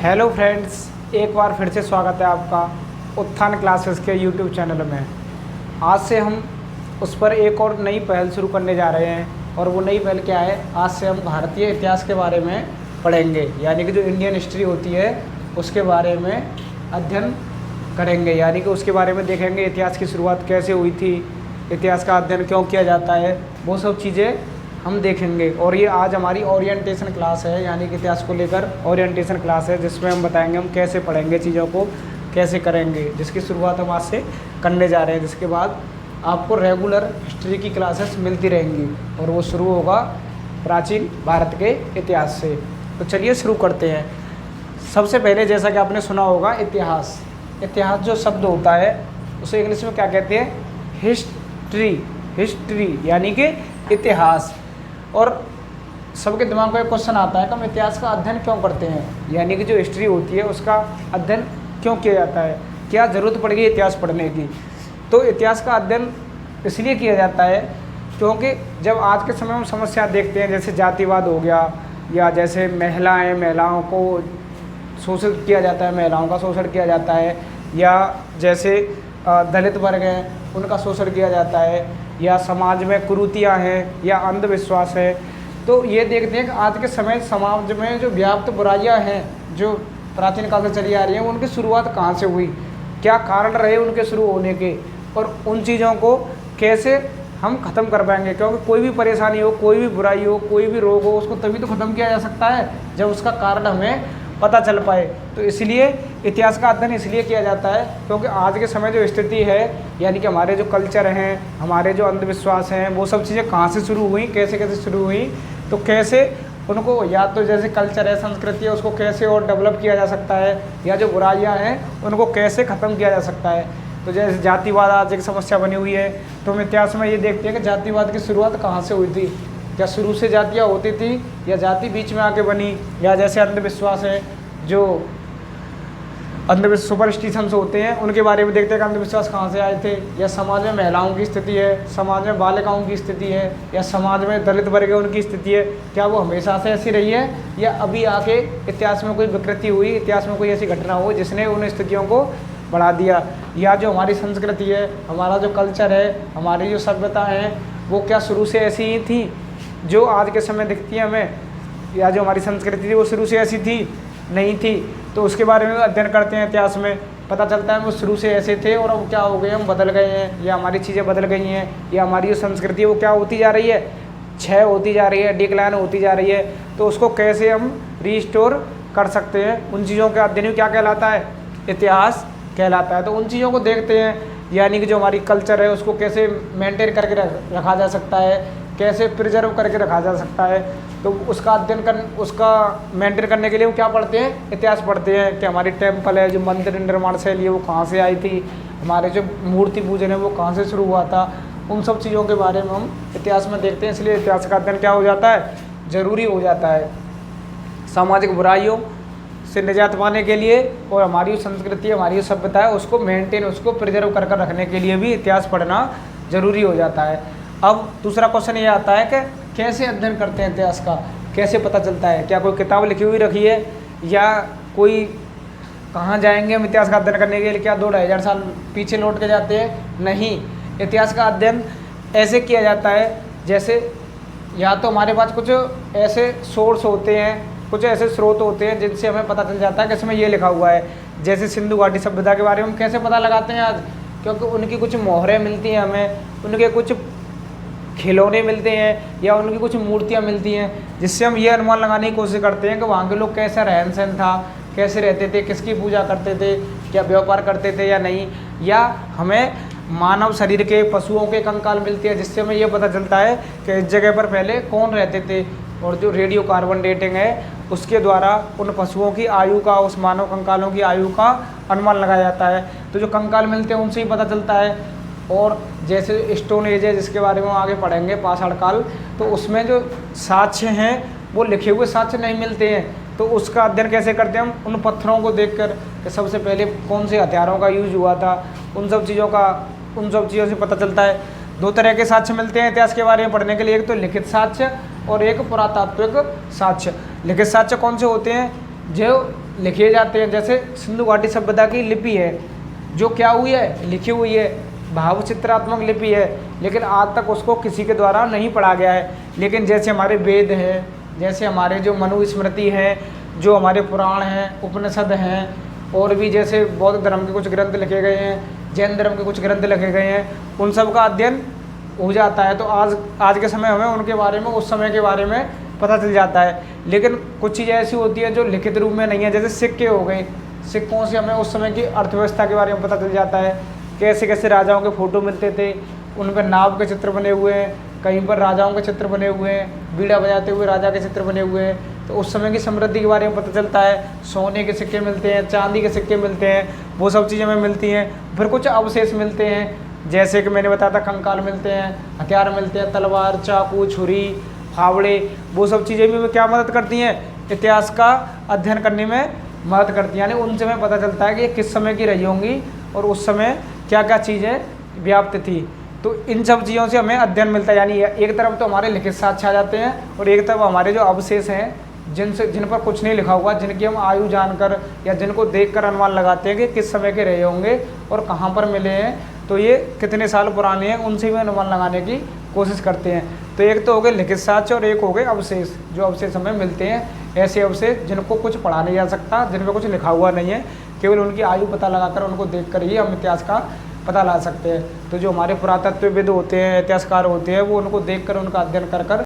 Hello friends, एक बार फिर से स्वागत है आपका उत्थान क्लासेस के यूट्यूब चैनल में। आज से हम उस पर एक और नई पहल शुरू करने जा रहे हैं और वो नई पहल क्या है, आज से हम भारतीय इतिहास के बारे में पढ़ेंगे, यानी कि जो इंडियन हिस्ट्री होती है उसके बारे में अध्ययन करेंगे, यानी कि उसके बारे में देखेंगे इतिहास की शुरुआत कैसे हुई थी, इतिहास का अध्ययन क्यों किया जाता है, वो सब चीज़ें हम देखेंगे। और ये आज हमारी ओरिएंटेशन क्लास है, यानी कि इतिहास को लेकर ओरिएंटेशन क्लास है, जिसमें हम बताएंगे हम कैसे पढ़ेंगे, चीज़ों को कैसे करेंगे, जिसकी शुरुआत हम आज से करने जा रहे हैं। जिसके बाद आपको रेगुलर हिस्ट्री की क्लासेस मिलती रहेंगी और वो शुरू होगा प्राचीन भारत के इतिहास से। तो चलिए शुरू करते हैं। सबसे पहले जैसा कि आपने सुना होगा, इतिहास इतिहास जो शब्द होता है उसे इंग्लिश में क्या कहते हैं, हिस्ट्री यानी कि इतिहास। और सबके दिमाग में एक क्वेश्चन आता है कि हम इतिहास का अध्ययन क्यों करते हैं, यानी कि जो हिस्ट्री होती है उसका अध्ययन क्यों किया जाता है, क्या ज़रूरत पड़ गई इतिहास पढ़ने की। तो इतिहास का अध्ययन इसलिए किया जाता है क्योंकि जब आज के समय में समस्या देखते हैं, जैसे जातिवाद हो गया, या जैसे महिलाओं को शोषित किया जाता है, महिलाओं का शोषण किया जाता है, या जैसे दलित वर्ग हैं उनका शोषण किया जाता है, या समाज में कुरीतियाँ हैं या अंधविश्वास है, तो ये देखते हैं कि आज के समय समाज में जो व्याप्त बुराइयाँ हैं जो प्राचीन काल से चली आ रही हैं, उनकी शुरुआत कहाँ से हुई, क्या कारण रहे उनके शुरू होने के, और उन चीज़ों को कैसे हम ख़त्म कर पाएंगे। क्योंकि कोई भी परेशानी हो, कोई भी बुराई हो, कोई भी रोग हो, उसको तभी तो ख़त्म किया जा सकता है जब उसका कारण हमें पता चल पाए। तो इसलिए इतिहास का अध्ययन इसलिए किया जाता है क्योंकि आज के समय जो स्थिति है, यानी कि हमारे जो कल्चर हैं, हमारे जो अंधविश्वास हैं, वो सब चीज़ें कहाँ से शुरू हुई, कैसे कैसे शुरू हुई, तो कैसे उनको, या तो जैसे कल्चर है, संस्कृति है, उसको कैसे और डेवलप किया जा सकता है, या जो बुराइयाँ हैं उनको कैसे ख़त्म किया जा सकता है। तो जैसे जातिवाद आज एक समस्या बनी हुई है, तो हम इतिहास में ये देखते हैं कि जातिवाद की शुरुआत कहाँ से हुई थी, क्या शुरू से जातियाँ होती थी या जाति बीच में आके बनी, या जैसे अंधविश्वास है, जो अंधविश्वास सुपरस्टिशंस होते हैं उनके बारे में देखते हैं कि अंधविश्वास कहाँ से आए थे, या समाज में महिलाओं की स्थिति है, समाज में बालिकाओं की स्थिति है, या समाज में दलित वर्ग है उनकी स्थिति है, क्या वो हमेशा से ऐसी रही है या अभी आके इतिहास में कोई विकृति हुई, इतिहास में कोई ऐसी घटना हुई जिसने उन स्थितियों को बढ़ा दिया, या जो हमारी संस्कृति है, हमारा जो कल्चर है, हमारी जो सभ्यता है, वो क्या शुरू से ऐसी ही थी जो आज के समय दिखती है हमें, या जो हमारी संस्कृति थी वो शुरू से ऐसी थी, नहीं थी। तो उसके बारे में अध्ययन करते हैं इतिहास में, पता चलता है वो शुरू से ऐसे थे और अब क्या हो गए, हम बदल गए हैं, या हमारी चीज़ें बदल गई हैं, या हमारी जो संस्कृति है वो क्या होती जा रही है, क्षय होती जा रही है, डिक्लाइन होती जा रही है। तो उसको कैसे हम रीस्टोर कर सकते हैं, उन चीज़ों का अध्ययन क्या कहलाता है, इतिहास कहलाता है। तो उन चीज़ों को देखते हैं, यानी कि जो हमारी कल्चर है उसको कैसे मेंटेन करके रखा जा सकता है, कैसे प्रिजर्व करके रखा जा सकता है। तो उसका अध्ययन उसका मेंटेन करने के लिए वो क्या पढ़ते हैं, इतिहास पढ़ते हैं कि हमारी टेम्पल है, जो मंदिर निर्माण शैली है वो कहाँ से आई थी, हमारे जो मूर्ति पूजन है वो कहाँ से शुरू हुआ था, उन सब चीज़ों के बारे में हम इतिहास में देखते हैं। इसलिए इतिहास का अध्ययन क्या हो जाता है, ज़रूरी हो जाता है सामाजिक बुराइयों से निजात पाने के लिए, और हमारी संस्कृति, हमारी सभ्यता है उसको मेंटेन, उसको प्रिजर्व कर रखने के लिए भी इतिहास पढ़ना ज़रूरी हो जाता है। अब दूसरा क्वेश्चन ये आता है कि कैसे अध्ययन करते हैं इतिहास का, कैसे पता चलता है, क्या कोई किताब लिखी हुई रखी है, या कोई कहाँ जाएंगे हम इतिहास का अध्ययन करने के लिए, क्या 2-2,500 साल पीछे लौट के जाते हैं, नहीं। इतिहास का अध्ययन ऐसे किया जाता है जैसे, या तो हमारे पास कुछ ऐसे सोर्स होते हैं, कुछ ऐसे स्रोत होते हैं जिनसे हमें पता चल जाता है कि इसमें ये लिखा हुआ है। जैसे सिंधु घाटी सभ्यता के बारे में हम कैसे पता लगाते हैं आज, क्योंकि उनकी कुछ मोहरें मिलती हैं हमें, उनके कुछ खिलौने मिलते हैं, या उनकी कुछ मूर्तियाँ मिलती हैं, जिससे हम ये अनुमान लगाने की कोशिश करते हैं कि वहाँ के लोग कैसा रहन सहन था, कैसे रहते थे, किसकी पूजा करते थे, क्या व्यापार करते थे या नहीं। या हमें मानव शरीर के, पशुओं के कंकाल मिलते हैं, जिससे हमें ये पता चलता है कि इस जगह पर पहले कौन रहते थे। और जो रेडियो कार्बन डेटिंग है उसके द्वारा उन पशुओं की आयु का, उस मानव कंकालों की आयु का अनुमान लगाया जाता है। तो जो कंकाल मिलते हैं उनसे ही पता चलता है। और जैसे स्टोन एज है जिसके बारे में आगे पढ़ेंगे, पाषाण काल, तो उसमें जो साक्ष्य हैं वो लिखे हुए साक्ष्य नहीं मिलते हैं। तो उसका अध्ययन कैसे करते हैं हम, उन पत्थरों को देखकर कि सबसे पहले कौन से हथियारों का यूज हुआ था, उन सब चीज़ों से पता चलता है। 2 तरह के साक्ष्य मिलते हैं इतिहास के बारे में पढ़ने के लिए, एक तो लिखित साक्ष्य और एक पुरातात्विक साक्ष्य। लिखित साक्ष्य कौन से होते हैं, जो लिखे जाते हैं। जैसे सिंधु घाटी सभ्यता की लिपि है जो क्या हुई है, लिखी हुई है, भाव चित्रात्मक लिपि है, लेकिन आज तक उसको किसी के द्वारा नहीं पढ़ा गया है। लेकिन जैसे हमारे वेद हैं, जैसे हमारे जो मनुस्मृति हैं, जो हमारे पुराण हैं, उपनिषद हैं, और भी जैसे बौद्ध धर्म के कुछ ग्रंथ लिखे गए हैं, जैन धर्म के कुछ ग्रंथ लिखे गए हैं, उन सब का अध्ययन हो जाता है। तो आज के समय हमें उनके बारे में, उस समय के बारे में पता चल जाता है। लेकिन कुछ चीज़ें ऐसी होती हैं जो लिखित रूप में नहीं है। जैसे सिक्के हो गए, सिक्कों से हमें उस समय की अर्थव्यवस्था के बारे में पता चल जाता है, कैसे कैसे राजाओं के फ़ोटो मिलते थे, उन पर नाव के चित्र बने हुए हैं, कहीं पर राजाओं के चित्र बने हुए हैं, बीड़ा बजाते हुए राजा के चित्र बने हुए हैं। तो उस समय की समृद्धि के बारे में पता चलता है। सोने के सिक्के मिलते हैं, चांदी के सिक्के मिलते हैं, वो सब चीज़ें हमें मिलती हैं। फिर कुछ अवशेष मिलते हैं, जैसे कि मैंने बताया था, कंकाल मिलते हैं, हथियार मिलते हैं, तलवार, चाकू, छुरी, फावड़े, वो सब चीज़ें भी हमें क्या मदद करती हैं, इतिहास का अध्ययन करने में मदद करती हैं। यानी उनसे हमें पता चलता है कि ये किस समय की रही होंगी और उस समय क्या क्या चीज़ें व्याप्त थी। तो इन सब चीज़ों से हमें अध्ययन मिलता है। यानी एक तरफ तो हमारे लिखित साक्ष्य आ जाते हैं और एक तरफ हमारे जो अवशेष हैं जिन पर कुछ नहीं लिखा हुआ, जिनकी हम आयु जानकर या जिनको देखकर अनुमान लगाते हैं कि किस समय के रहे होंगे और कहाँ पर मिले हैं, तो ये कितने साल पुराने हैं, उनसे भी अनुमान लगाने की कोशिश करते हैं। तो एक तो हो गए लिखित साक्ष्य और एक हो गए अवशेष, जो अवशेष हमें मिलते हैं, ऐसे अवशेष जिनको कुछ पढ़ा नहीं जा सकता, जिन पर कुछ लिखा हुआ नहीं है, केवल उनकी आयु पता लगाकर, उनको देखकर ही हम इतिहास का पता ला सकते हैं। तो जो हमारे पुरातत्वविद होते हैं, इतिहासकार होते हैं, वो उनको देखकर, उनका अध्ययन कर